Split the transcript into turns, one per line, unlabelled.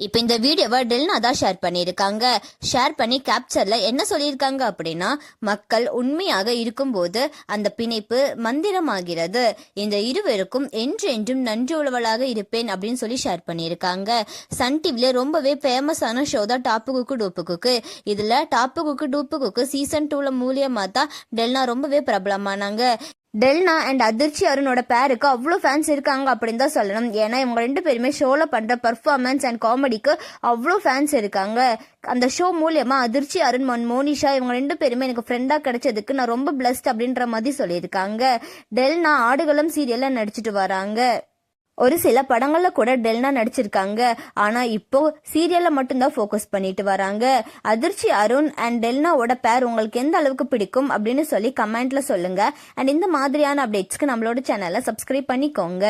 இப்ப இந்த வீடியோவை டெல்னா தான் ஷேர் பண்ணியிருக்காங்க. ஷேர் பண்ணி கேப்சர்ல என்ன சொல்லியிருக்காங்க அப்படின்னா, மக்கள் உண்மையாக இருக்கும்போது அந்த பிணைப்பு மந்திரமாகிறது. இந்த இருவருக்கும் என்றென்றும் நன்றி உழவலாக இருப்பேன் அப்படின்னு சொல்லி ஷேர் பண்ணியிருக்காங்க. சன் டிவில ரொம்பவே ஃபேமஸான ஷோ தான் டாப்பு குக்கு டூப்பு குக்கு. இதுல டாப்பு குக்கு டூப்பு குக்கு சீசன் 2ல மூலியமா தான் டெல்னா ரொம்பவே பிரபலமானாங்க. டெல்னா அண்ட் அதிர்ச்சி அருணோட பேருக்கு அவ்வளோ ஃபேன்ஸ் இருக்காங்க அப்படின்னு தான் சொல்லணும். ஏன்னா இவங்க 2 பேருமே ஷோவில் பண்ணுற பர்ஃபார்மன்ஸ் அண்ட் காமெடிக்கு அவ்வளோ ஃபேன்ஸ் இருக்காங்க. அந்த ஷோ மூலியமா அதிர்ச்சி அருண் மோனிஷா இவங்க 2 பேருமே எனக்கு ஃப்ரெண்டாக கிடைச்சதுக்கு நான் ரொம்ப பிளஸ்ட் அப்படின்ற மாதிரி சொல்லியிருக்காங்க. டெல்னா ஆடுகளம் சீரியலில் நடிச்சிட்டு வராங்க. ஒரு சில படங்கள்ல கூட டெல்னா நடிச்சிருக்காங்க. ஆனா இப்போ சீரியல்ல மட்டும்தான் ஃபோக்கஸ் பண்ணிட்டு வராங்க. அதிர்ச்சி அருண் அண்ட் டெல்னாவோட பேர் உங்களுக்கு எந்த அளவுக்கு பிடிக்கும் அப்படின்னு சொல்லி கமெண்ட்ல சொல்லுங்க. அண்ட் இந்த மாதிரியான அப்டேட்ஸ்க்கு நம்மளோட சேனலை சப்ஸ்கிரைப் பண்ணிக்கோங்க.